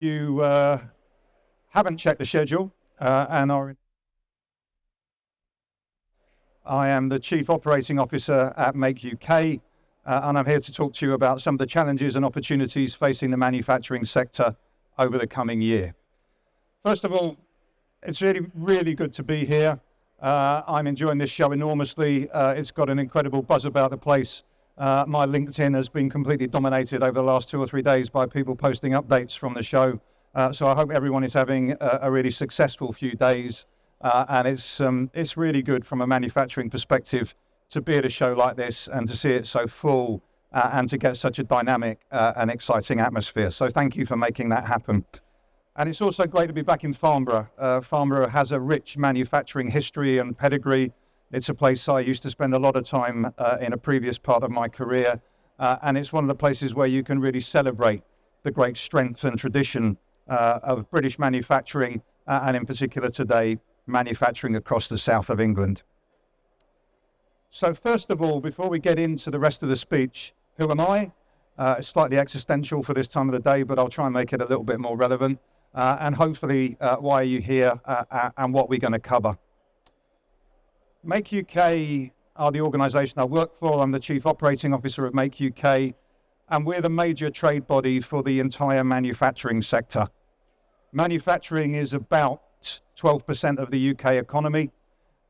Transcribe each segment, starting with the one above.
You haven't checked the schedule and are. I am the Chief Operating Officer at Make UK, and I'm here to talk to you about some of the challenges and opportunities facing the manufacturing sector over the coming year. First of all, it's really good to be here. I'm enjoying this show enormously. It's got an incredible buzz about the place. My LinkedIn has been completely dominated over the last 2 or 3 days by people posting updates from the show. So I hope everyone is having a really successful few days. And it's really good from a manufacturing perspective to be at a show like this and to see it so full and to get such a dynamic and exciting atmosphere. So thank you for making that happen. And it's also great to be back in Farnborough. Farnborough has a rich manufacturing history and pedigree. It's a place I used to spend a lot of time in a previous part of my career. And it's one of the places where you can really celebrate the great strength and tradition of British manufacturing, and in particular today, manufacturing across the south of England. So first of all, before we get into the rest of the speech, who am I? It's slightly existential for this time of the day, but I'll try and make it a little bit more relevant. And hopefully, why are you here and what we're going to cover. Make UK are the organisation I work for. I'm the Chief Operating Officer of Make UK, and we're the major trade body for the entire manufacturing sector. Manufacturing is about 12% of the UK economy.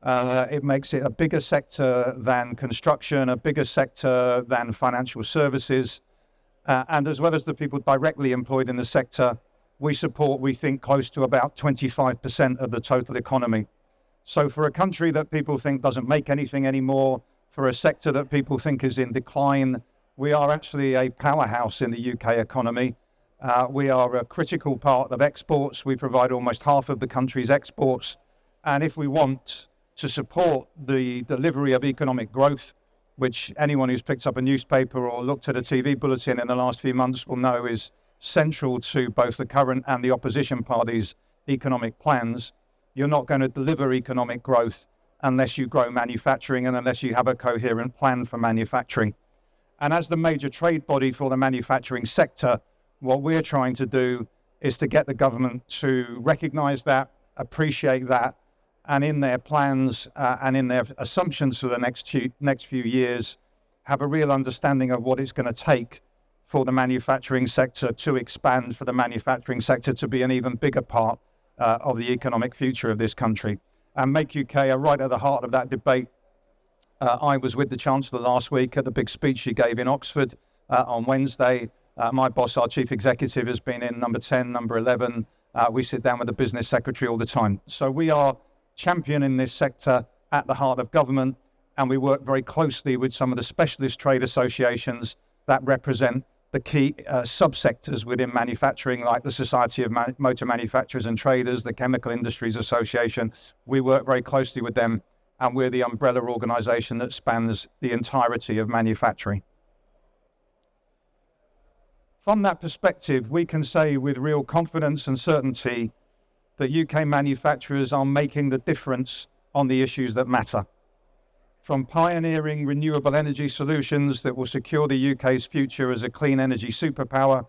It makes it a bigger sector than construction, a bigger sector than financial services. And as well as the people directly employed in the sector, we support, we think, close to about 25% of the total economy. So for a country that people think doesn't make anything anymore, for a sector that people think is in decline, we are actually a powerhouse in the UK economy. We are a critical part of exports. We provide almost half of the country's exports. And if we want to support the delivery of economic growth, which anyone who's picked up a newspaper or looked at a TV bulletin in the last few months will know is central to both the current and the opposition parties' economic plans, you're not going to deliver economic growth unless you grow manufacturing and unless you have a coherent plan for manufacturing. And as the major trade body for the manufacturing sector, what we're trying to do is to get the government to recognise that, appreciate that, and in their plans and in their assumptions for the next few years, have a real understanding of what it's going to take for the manufacturing sector to expand, for the manufacturing sector to be an even bigger part of the economic future of this country. And Make UK are right at the heart of that debate. I was with the Chancellor last week at the big speech she gave in Oxford on Wednesday. My boss, our Chief Executive, has been in number 10, number 11. We sit down with the Business Secretary all the time. So we are championing this sector at the heart of government, and we work very closely with some of the specialist trade associations that represent the key subsectors within manufacturing, like the Society of Motor Manufacturers and Traders, the Chemical Industries Association. We work very closely with them, and we're the umbrella organisation that spans the entirety of manufacturing. From that perspective, we can say with real confidence and certainty that UK manufacturers are making the difference on the issues that matter. From pioneering renewable energy solutions that will secure the UK's future as a clean energy superpower,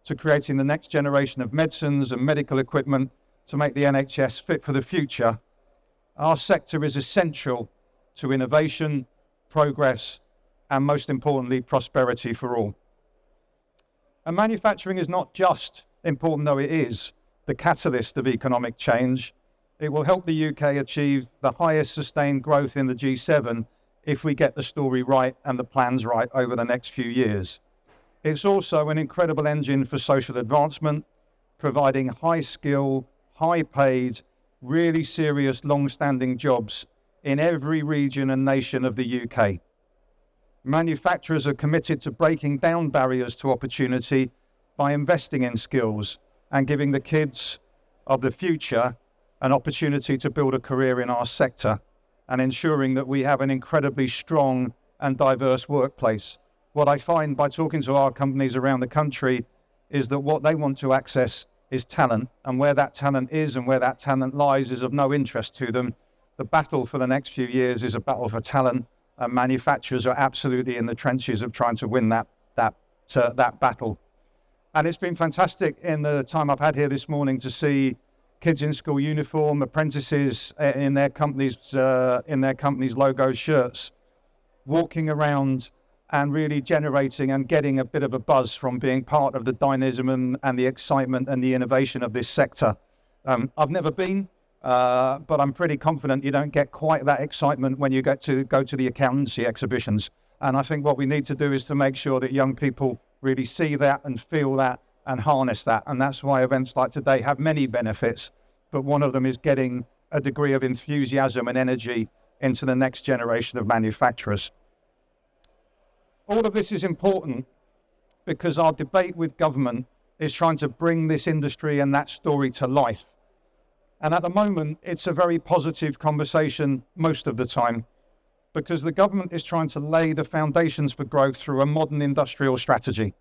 to creating the next generation of medicines and medical equipment to make the NHS fit for the future, our sector is essential to innovation, progress, and most importantly, prosperity for all. And manufacturing is not just important, though it is, the catalyst of economic change. It will help the UK achieve the highest sustained growth in the G7 if we get the story right and the plans right over the next few years. It's also an incredible engine for social advancement, providing high-skill, high-paid, really serious, long-standing jobs in every region and nation of the UK. Manufacturers are committed to breaking down barriers to opportunity by investing in skills and giving the kids of the future an opportunity to build a career in our sector, and ensuring that we have an incredibly strong and diverse workplace. What I find by talking to our companies around the country is that what they want to access is talent, and where that talent is and where that talent lies is of no interest to them. The battle for the next few years is a battle for talent, and manufacturers are absolutely in the trenches of trying to win that battle. And it's been fantastic in the time I've had here this morning to see kids in school uniform, apprentices in their company's logo shirts, walking around and really generating and getting a bit of a buzz from being part of the dynamism and the excitement and the innovation of this sector. I've never been, but I'm pretty confident you don't get quite that excitement when you get to go to the accountancy exhibitions. And I think what we need to do is to make sure that young people really see that and feel that and harness that. And that's why events like today have many benefits, but one of them is getting a degree of enthusiasm and energy into the next generation of manufacturers. All of this is important because our debate with government is trying to bring this industry and that story to life. And at the moment, it's a very positive conversation most of the time because the government is trying to lay the foundations for growth through a modern industrial strategy.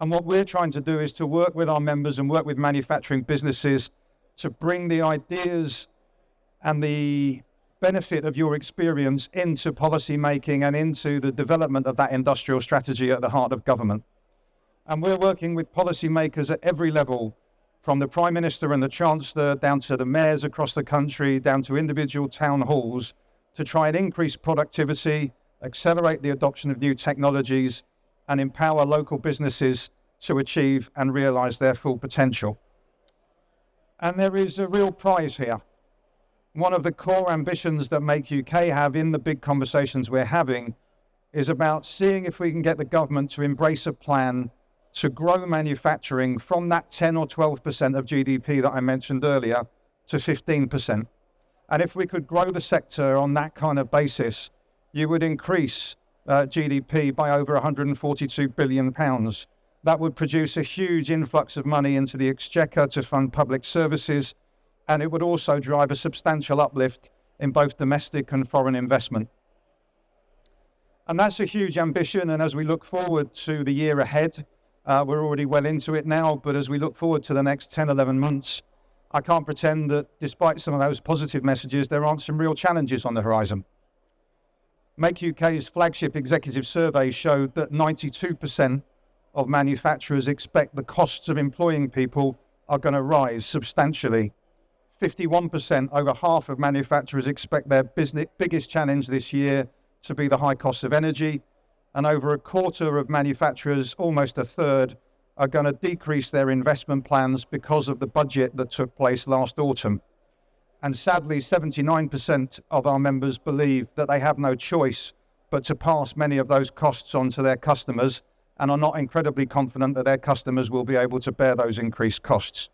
And what we're trying to do is to work with our members and work with manufacturing businesses to bring the ideas and the benefit of your experience into policy making and into the development of that industrial strategy at the heart of government. And we're working with policymakers at every level, from the Prime Minister and the Chancellor down to the mayors across the country, down to individual town halls, to try and increase productivity, accelerate the adoption of new technologies, and empower local businesses to achieve and realise their full potential. And there is a real prize here. One of the core ambitions that Make UK have in the big conversations we're having is about seeing if we can get the government to embrace a plan to grow manufacturing from that 10 or 12% of GDP that I mentioned earlier to 15%. And if we could grow the sector on that kind of basis, you would increase GDP by over £142 billion. That would produce a huge influx of money into the exchequer to fund public services, and it would also drive a substantial uplift in both domestic and foreign investment. And that's a huge ambition, and as we look forward to the year ahead, we're already well into it now, but as we look forward to the next 10, 11 months, I can't pretend that despite some of those positive messages, there aren't some real challenges on the horizon. Make UK's flagship executive survey showed that 92% of manufacturers expect the costs of employing people are going to rise substantially. 51%, over half of manufacturers expect their biggest challenge this year to be the high cost of energy, and over a quarter of manufacturers, almost a third, are going to decrease their investment plans because of the budget that took place last autumn. And sadly, 79% of our members believe that they have no choice but to pass many of those costs on to their customers and are not incredibly confident that their customers will be able to bear those increased costs.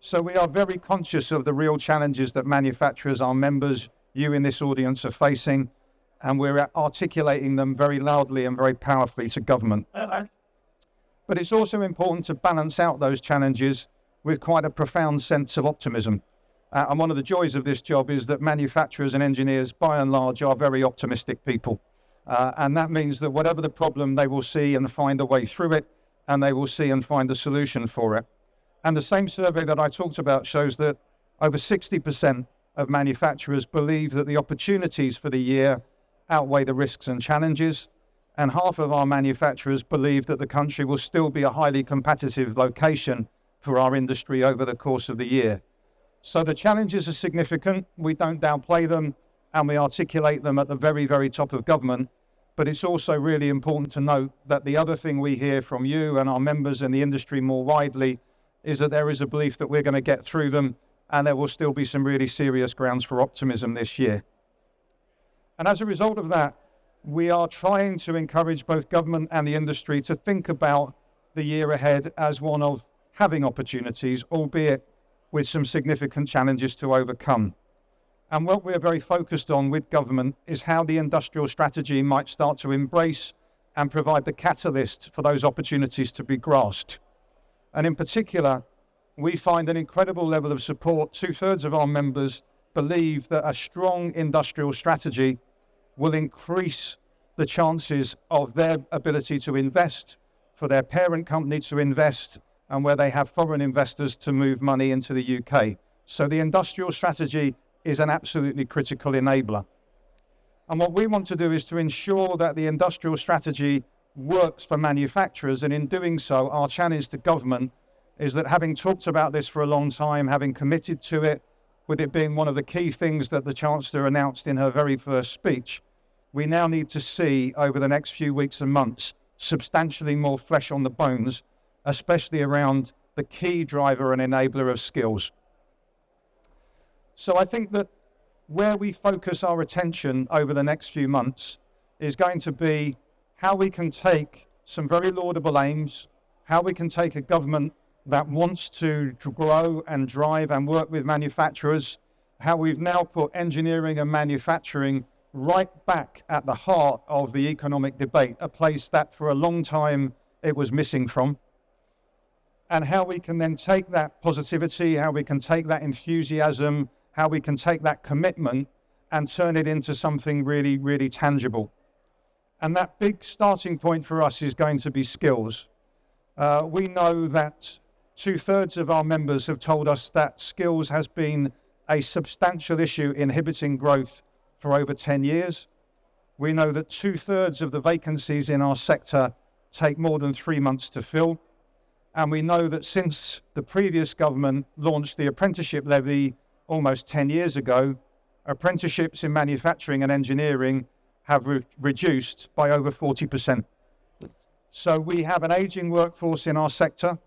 So we are very conscious of the real challenges that manufacturers, our members, you in this audience are facing, and we're articulating them very loudly and very powerfully to government. But it's also important to balance out those challenges with quite a profound sense of optimism. And one of the joys of this job is that manufacturers and engineers, by and large, are very optimistic people. And that means that whatever the problem, they will see and find a way through it, and they will see and find a solution for it. And the same survey that I talked about shows that over 60% of manufacturers believe that the opportunities for the year outweigh the risks and challenges, and half of our manufacturers believe that the country will still be a highly competitive location for our industry over the course of the year. So the challenges are significant, we don't downplay them, and we articulate them at the very, very top of government. But it's also really important to note that the other thing we hear from you and our members in the industry more widely is that there is a belief that we're going to get through them, and there will still be some really serious grounds for optimism this year. And as a result of that, we are trying to encourage both government and the industry to think about the year ahead as one of having opportunities, albeit with some significant challenges to overcome. And what we're very focused on with government is how the industrial strategy might start to embrace and provide the catalyst for those opportunities to be grasped. And in particular, we find an incredible level of support. 2/3 of our members believe that a strong industrial strategy will increase the chances of their ability to invest, for their parent company to invest, and where they have foreign investors to move money into the UK. So the industrial strategy is an absolutely critical enabler. And what we want to do is to ensure that the industrial strategy works for manufacturers. And in doing so, our challenge to government is that, having talked about this for a long time, having committed to it, with it being one of the key things that the Chancellor announced in her very first speech, we now need to see over the next few weeks and months substantially more flesh on the bones, especially around the key driver and enabler of skills. So I think that where we focus our attention over the next few months is going to be how we can take some very laudable aims, how we can take a government that wants to grow and drive and work with manufacturers, how we've now put engineering and manufacturing right back at the heart of the economic debate, a place that for a long time it was missing from, and how we can then take that positivity, how we can take that enthusiasm, how we can take that commitment and turn it into something really, really tangible. And that big starting point for us is going to be skills. We know that 2/3 of our members have told us that skills has been a substantial issue inhibiting growth for over 10 years. We know that 2/3 of the vacancies in our sector take more than 3 months to fill. And we know that since the previous government launched the apprenticeship levy almost 10 years ago, apprenticeships in manufacturing and engineering have reduced by over 40%. So we have an aging workforce in our sector.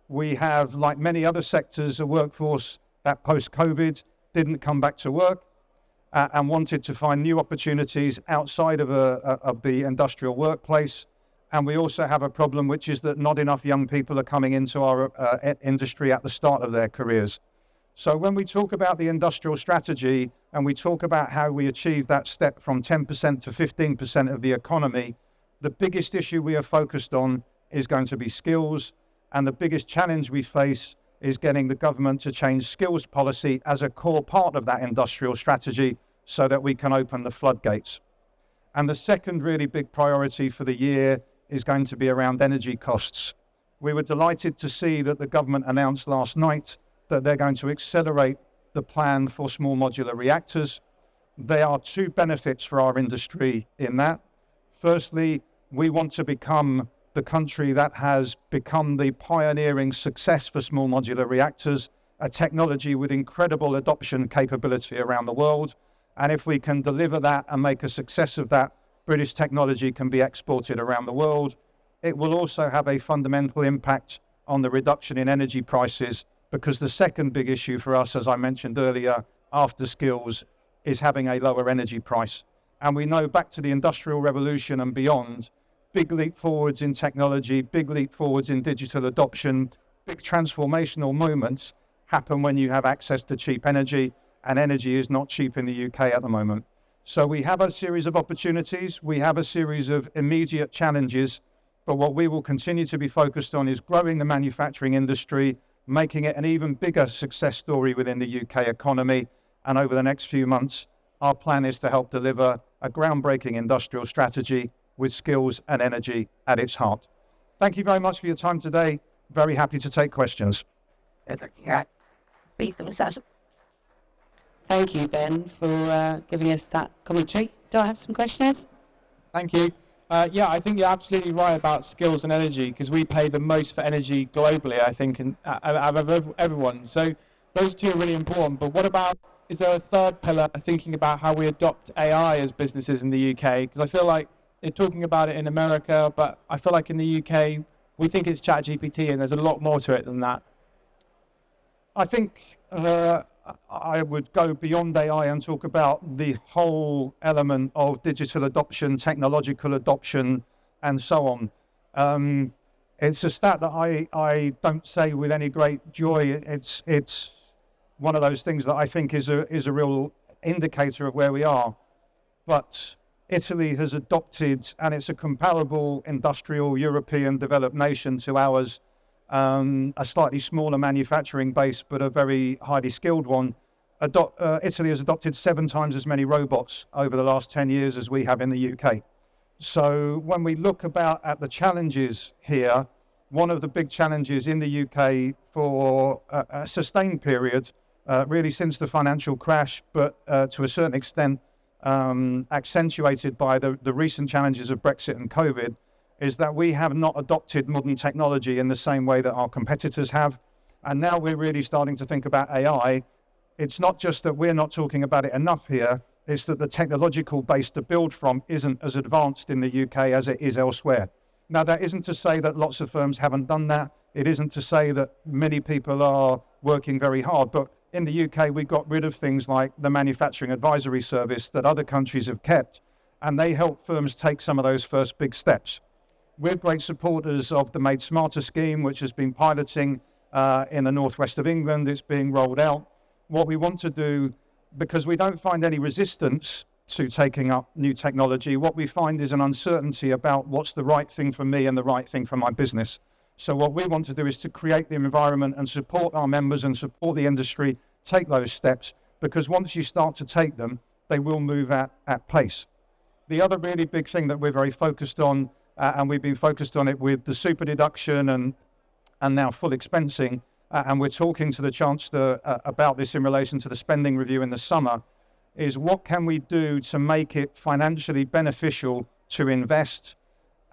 We have, like many other sectors, a workforce that post-COVID didn't come back to work and wanted to find new opportunities outside of the industrial workplace. And we also have a problem, which is that not enough young people are coming into our industry at the start of their careers. So when we talk about the industrial strategy and we talk about how we achieve that step from 10% to 15% of the economy, the biggest issue we are focused on is going to be skills. And the biggest challenge we face is getting the government to change skills policy as a core part of that industrial strategy so that we can open the floodgates. And the second really big priority for the year is going to be around energy costs. We were delighted to see that the government announced last night that they're going to accelerate the plan for small modular reactors. There are two benefits for our industry in that. Firstly, we want to become the country that has become the pioneering success for small modular reactors, a technology with incredible adoption capability around the world. And if we can deliver that and make a success of that, British technology can be exported around the world. It will also have a fundamental impact on the reduction in energy prices, because the second big issue for us, as I mentioned earlier, after skills, is having a lower energy price. And we know back to the Industrial Revolution and beyond, big leap forwards in technology, big leap forwards in digital adoption, big transformational moments happen when you have access to cheap energy, and energy is not cheap in the UK at the moment. So we have a series of opportunities, we have a series of immediate challenges, but what we will continue to be focused on is growing the manufacturing industry, making it an even bigger success story within the UK economy. And over the next few months, our plan is to help deliver a groundbreaking industrial strategy with skills and energy at its heart. Thank you very much for your time today. Very happy to take questions. Thank you, Ben, for giving us that commentary. Do I have some questions? Thank you. Yeah, I think you're absolutely right about skills and energy, because we pay the most for energy globally, I think, out of everyone. So those two are really important. But what about, is there a third pillar, thinking about how we adopt AI as businesses in the UK? Because I feel like they're talking about it in America, but I feel like in the UK, we think it's ChatGPT, and there's a lot more to it than that. I think I would go beyond AI and talk about the whole element of digital adoption, technological adoption, and so on. It's a stat that I don't say with any great joy. It's one of those things that I think is a real indicator of where we are. But Italy has adopted, and it's a comparable industrial European developed nation to ours, a slightly smaller manufacturing base, but a very highly skilled one. Italy has adopted 7 times as many robots over the last 10 years as we have in the UK. So when we look at the challenges here, one of the big challenges in the UK for a sustained period, really since the financial crash, but to a certain extent accentuated by the recent challenges of Brexit and COVID, is that we have not adopted modern technology in the same way that our competitors have. And now we're really starting to think about AI. It's not just that we're not talking about it enough here, it's that the technological base to build from isn't as advanced in the UK as it is elsewhere. Now, that isn't to say that lots of firms haven't done that. It isn't to say that many people are working very hard, but in the UK, we got rid of things like the manufacturing advisory service that other countries have kept, and they help firms take some of those first big steps. We're great supporters of the Made Smarter scheme, which has been piloting in the northwest of England. It's being rolled out. What we want to do, because we don't find any resistance to taking up new technology, what we find is an uncertainty about what's the right thing for me and the right thing for my business. So what we want to do is to create the environment and support our members and support the industry take those steps, because once you start to take them, they will move at pace. The other really big thing that we're very focused on, and we've been focused on it with the super deduction and now full expensing, and we're talking to the Chancellor about this in relation to the spending review in the summer, is what can we do to make it financially beneficial to invest?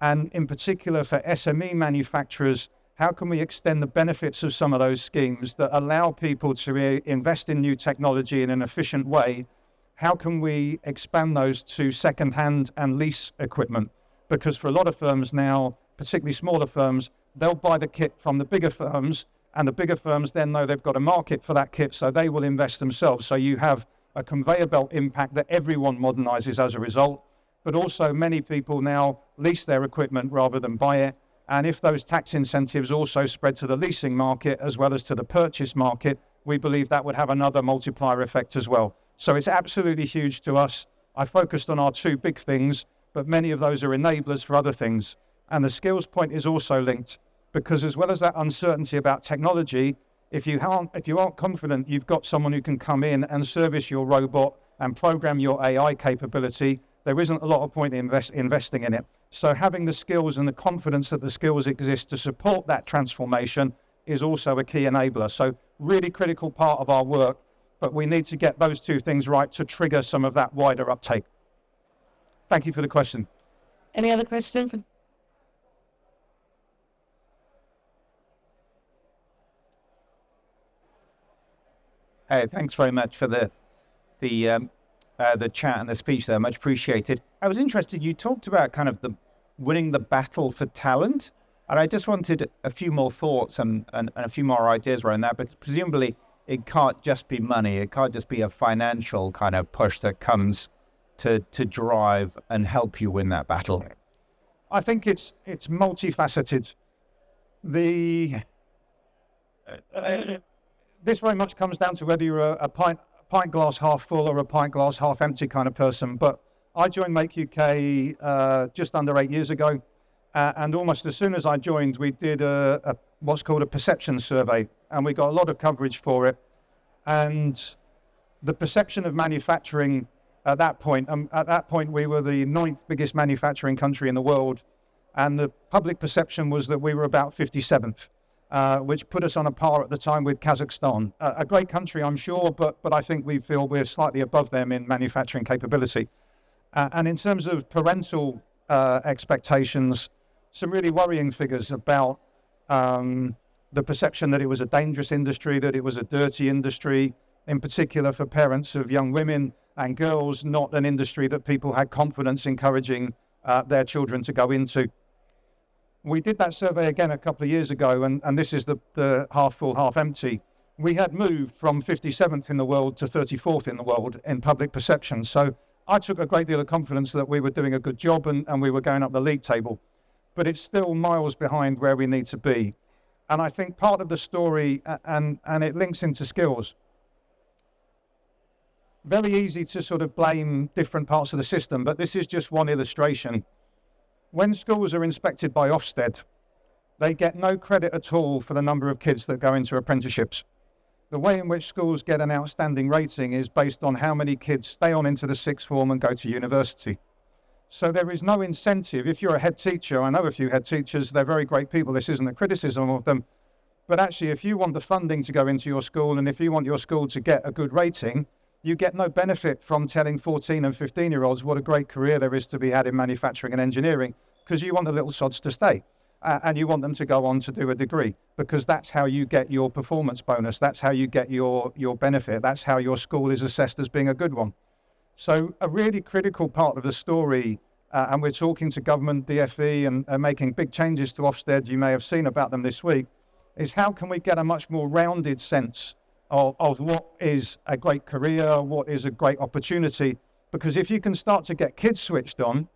And in particular for SME manufacturers, how can we extend the benefits of some of those schemes that allow people to invest in new technology in an efficient way? How can we expand those to second-hand and lease equipment? Because for a lot of firms now, particularly smaller firms, they'll buy the kit from the bigger firms, and the bigger firms then know they've got a market for that kit, so they will invest themselves. So you have a conveyor belt impact that everyone modernizes as a result, but also many people now lease their equipment rather than buy it. And if those tax incentives also spread to the leasing market as well as to the purchase market, we believe that would have another multiplier effect as well. So it's absolutely huge to us. I focused on our two big things, but many of those are enablers for other things. And the skills point is also linked, because as well as that uncertainty about technology, if you aren't confident you've got someone who can come in and service your robot and program your AI capability, there isn't a lot of point in investing in it. So having the skills and the confidence that the skills exist to support that transformation is also a key enabler. So really critical part of our work, but we need to get those two things right to trigger some of that wider uptake. Thank you for the question. Any other question? Hey, thanks very much for the chat and the speech there. Much appreciated. I was interested, you talked about kind of the winning the battle for talent, and I just wanted a few more thoughts and a few more ideas around that, because presumably it can't just be money. It can't just be a financial kind of push that comes to drive and help you win that battle. I think it's multifaceted. This very much comes down to whether you're a pint glass half full or a pint glass half empty kind of person. But I joined Make UK just under 8 years ago, and almost as soon as I joined, we did a what's called a perception survey, and we got a lot of coverage for it. And the perception of manufacturing at that point we were the 9th biggest manufacturing country in the world, and the public perception was that we were about 57th. Which put us on a par at the time with Kazakhstan. A great country, I'm sure, but I think we feel we're slightly above them in manufacturing capability. And in terms of parental expectations, some really worrying figures about the perception that it was a dangerous industry, that it was a dirty industry, in particular for parents of young women and girls, not an industry that people had confidence encouraging their children to go into. We did that survey again a couple of years ago, and this is the half full, half empty. We had moved from 57th in the world to 34th in the world in public perception. So I took a great deal of confidence that we were doing a good job and we were going up the league table. But it's still miles behind where we need to be. And I think part of the story, and it links into skills, very easy to sort of blame different parts of the system, but this is just one illustration. When schools are inspected by Ofsted, they get no credit at all for the number of kids that go into apprenticeships. The way in which schools get an outstanding rating is based on how many kids stay on into the sixth form and go to university. So there is no incentive. If you're a head teacher, I know a few head teachers, they're very great people, this isn't a criticism of them, but actually if you want the funding to go into your school and if you want your school to get a good rating, you get no benefit from telling 14 and 15-year-olds what a great career there is to be had in manufacturing and engineering, because you want the little sods to stay. And you want them to go on to do a degree, because that's how you get your performance bonus. That's how you get your benefit. That's how your school is assessed as being a good one. So a really critical part of the story, and we're talking to government, DFE, and making big changes to Ofsted, you may have seen about them this week, is how can we get a much more rounded sense of what is a great career, what is a great opportunity. Because if you can start to get kids switched on,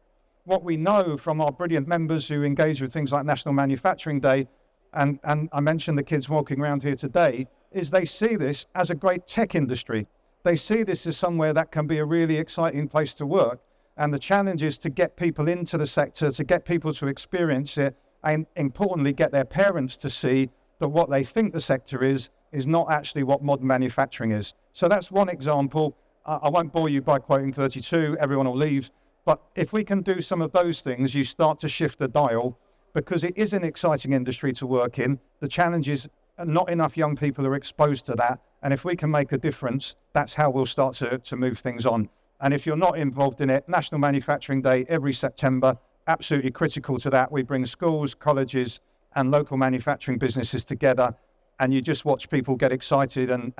what we know from our brilliant members who engage with things like National Manufacturing Day, and I mentioned the kids walking around here today, is they see this as a great tech industry. They see this as somewhere that can be a really exciting place to work. And the challenge is to get people into the sector, to get people to experience it, and importantly, get their parents to see that what they think the sector is not actually what modern manufacturing is. So that's one example. I won't bore you by quoting 32, everyone will leave. But if we can do some of those things, you start to shift the dial, because it is an exciting industry to work in. The challenge is not enough young people are exposed to that. And if we can make a difference, that's how we'll start to move things on. And if you're not involved in it, National Manufacturing Day every September, absolutely critical to that. We bring schools, colleges, and local manufacturing businesses together. And you just watch people get excited and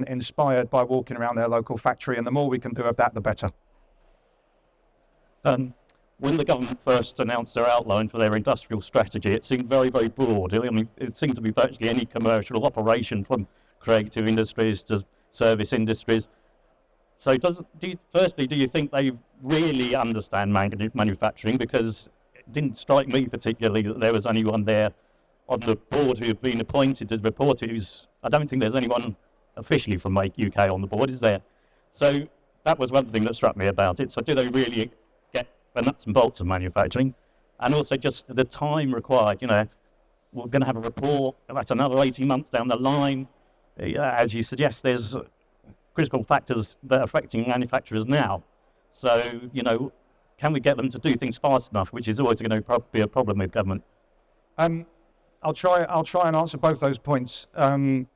inspired by walking around their local factory. And the more we can do of that, the better. When the government first announced their outline for their industrial strategy, it seemed very, very broad. I mean, it seemed to be virtually any commercial operation, from creative industries to service industries. So do you think they really understand manufacturing? Because it didn't strike me particularly that there was anyone there on the board who had been appointed to report it. I don't think there's anyone officially from Make UK on the board, is there? So that was one thing that struck me about it. So do they really get the nuts and bolts of manufacturing? And also just the time required. You know, we're going to have a report, that's another 18 months down the line. As you suggest, there's critical factors that are affecting manufacturers now. So, you know, can we get them to do things fast enough, which is always going to be a problem with government? I'll try and answer both those points. And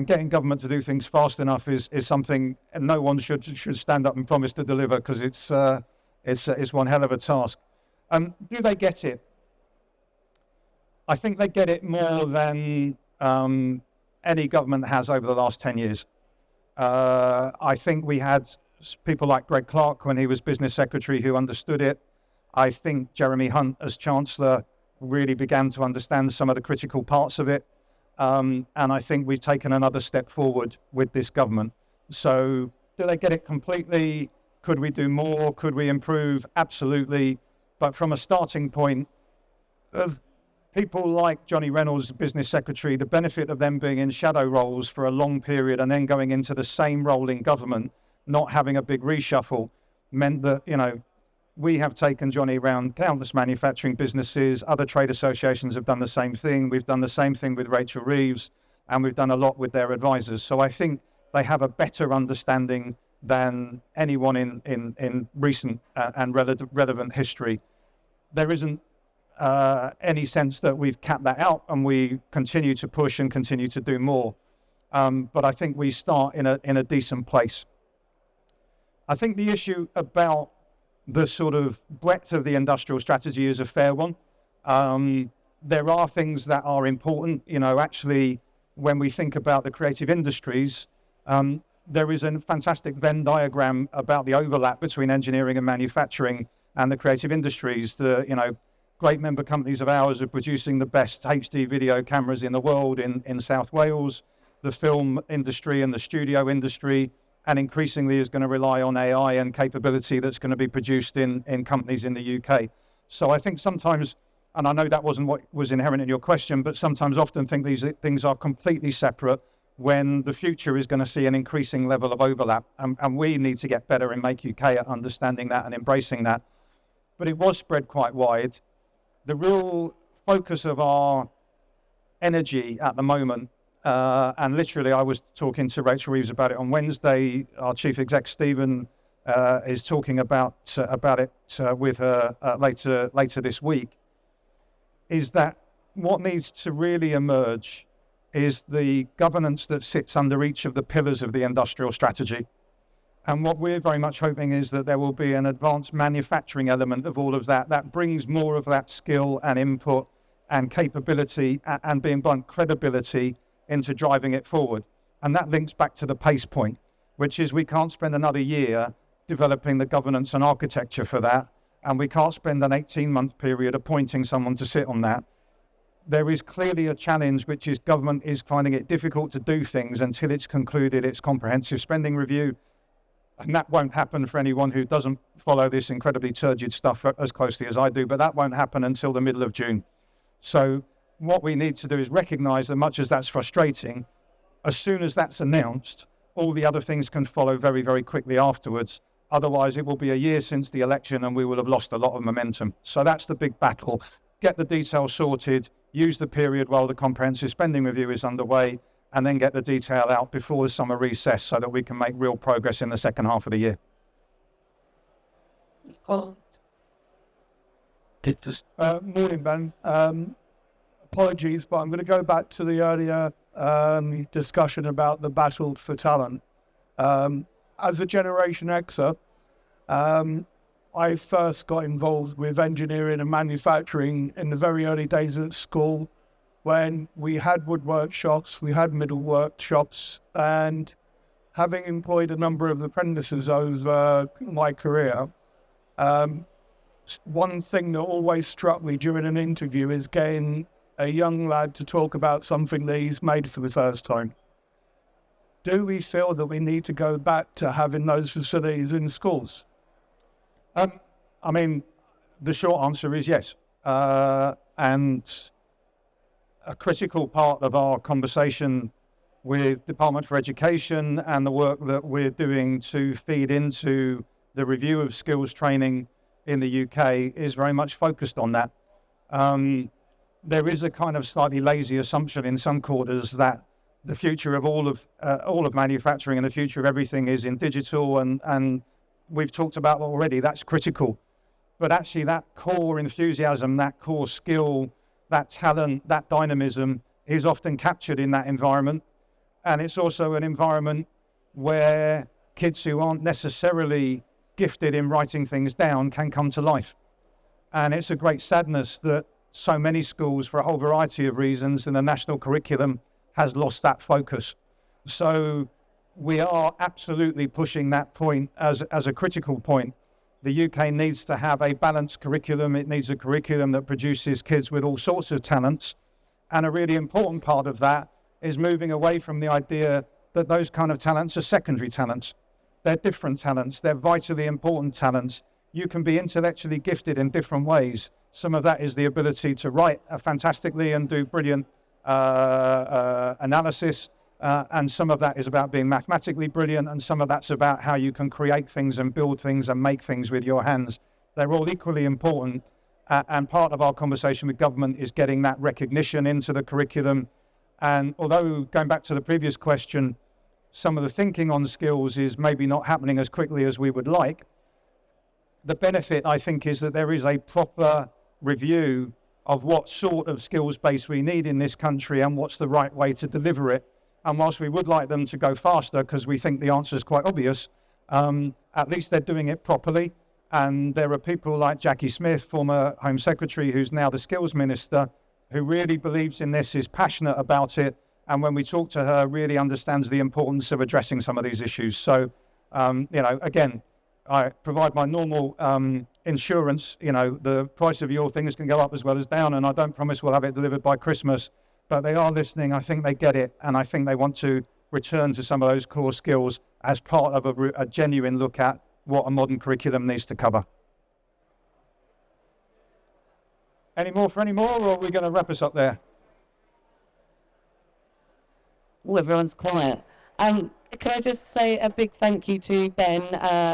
getting government to do things fast enough is something no one should stand up and promise to deliver, because it's one hell of a task. Do they get it? I think they get it more than any government has over the last 10 years. I think we had people like Greg Clark when he was business secretary who understood it. I think Jeremy Hunt as Chancellor really began to understand some of the critical parts of it. And I think we've taken another step forward with this government. So do they get it completely? Could we do more? Could we improve? Absolutely. But from a starting point of people like Johnny Reynolds, business secretary, the benefit of them being in shadow roles for a long period and then going into the same role in government, not having a big reshuffle, meant that, you know, we have taken Johnny around countless manufacturing businesses. Other trade associations have done the same thing. We've done the same thing with Rachel Reeves, and we've done a lot with their advisors. So I think they have a better understanding than anyone in recent and relevant history. There isn't any sense that we've capped that out, and we continue to push and continue to do more. But I think we start in a decent place. I think the issue about the sort of breadth of the industrial strategy is a fair one. There are things that are important. You know, actually, when we think about the creative industries, there is a fantastic Venn diagram about the overlap between engineering and manufacturing and the creative industries. Great member companies of ours are producing the best HD video cameras in the world in South Wales. The film industry and the studio industry, and increasingly is going to rely on AI and capability that's going to be produced in companies in the UK. So I think sometimes, and I know that wasn't what was inherent in your question, but sometimes often think these things are completely separate when the future is going to see an increasing level of overlap. And we need to get better in Make UK at understanding that and embracing that. But it was spread quite wide. The real focus of our energy at the moment, and literally I was talking to Rachel Reeves about it on Wednesday, our chief exec Stephen is talking about it with her later this week, is that what needs to really emerge is the governance that sits under each of the pillars of the industrial strategy. And what we're very much hoping is that there will be an advanced manufacturing element of all of that that brings more of that skill and input and capability and, being blunt, credibility into driving it forward. And that links back to the pace point, which is we can't spend another year developing the governance and architecture for that, and we can't spend an 18-month period appointing someone to sit on that. There is clearly a challenge, which is government is finding it difficult to do things until it's concluded its comprehensive spending review. And that won't happen for anyone who doesn't follow this incredibly turgid stuff as closely as I do, but that won't happen until the middle of June. So what we need to do is recognise that much as that's frustrating, as soon as that's announced, all the other things can follow very, very quickly afterwards. Otherwise, it will be a year since the election and we will have lost a lot of momentum. So that's the big battle. Get the details sorted, use the period while the comprehensive spending review is underway, and then get the detail out before the summer recess so that we can make real progress in the second half of the year. Morning, Ben. Apologies, but I'm going to go back to the earlier discussion about the battle for talent. As a Generation Xer, I first got involved with engineering and manufacturing in the very early days at school, when we had wood workshops, we had middle workshops, and having employed a number of apprentices over my career, one thing that always struck me during an interview is getting a young lad to talk about something that he's made for the first time. Do we feel that we need to go back to having those facilities in schools? I mean, the short answer is yes. And a critical part of our conversation with Department for Education and the work that we're doing to feed into the review of skills training in the UK is very much focused on that. There is a kind of slightly lazy assumption in some quarters that the future of all of manufacturing and the future of everything is in digital, and we've talked about already, that's critical. But actually that core enthusiasm, that core skill, that talent, that dynamism is often captured in that environment. And it's also an environment where kids who aren't necessarily gifted in writing things down can come to life. And it's a great sadness that so many schools, for a whole variety of reasons, in the national curriculum has lost that focus. So we are absolutely pushing that point as a critical point. The UK needs to have a balanced curriculum. It needs a curriculum that produces kids with all sorts of talents. And a really important part of that is moving away from the idea that those kind of talents are secondary talents. They're different talents. They're vitally important talents. You can be intellectually gifted in different ways. Some of that is the ability to write fantastically and do brilliant analysis. And some of that is about being mathematically brilliant, and some of that's about how you can create things and build things and make things with your hands. They're all equally important, and part of our conversation with government is getting that recognition into the curriculum. And although, going back to the previous question, some of the thinking on skills is maybe not happening as quickly as we would like, the benefit, I think, is that there is a proper review of what sort of skills base we need in this country and what's the right way to deliver it. And whilst we would like them to go faster, because we think the answer is quite obvious, at least they're doing it properly. And there are people like Jackie Smith, former Home Secretary, who's now the Skills Minister, who really believes in this, is passionate about it, and when we talk to her, really understands the importance of addressing some of these issues. So, again, I provide my normal insurance. The price of your things can go up as well as down, and I don't promise we'll have it delivered by Christmas. But they are listening. I think they get it, and I think they want to return to some of those core skills as part of a genuine look at what a modern curriculum needs to cover. Any more, or are we going to wrap us up there? Oh, everyone's quiet. Can I just say a big thank you to Ben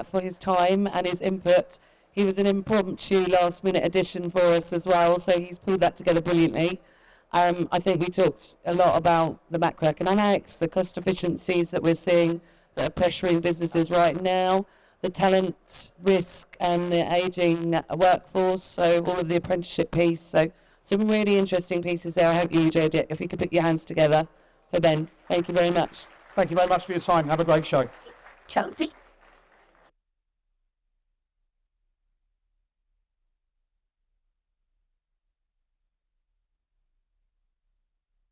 for his time and his input. He was an impromptu last-minute addition for us as well, so he's pulled that together brilliantly. I think we talked a lot about the macroeconomics, the cost efficiencies that we're seeing that are pressuring businesses right now, the talent risk and the ageing workforce, so all of the apprenticeship piece. So some really interesting pieces there. I hope you enjoyed it. If you could put your hands together for Ben. Thank you very much. Thank you very much for your time. Have a great show. Chelsea.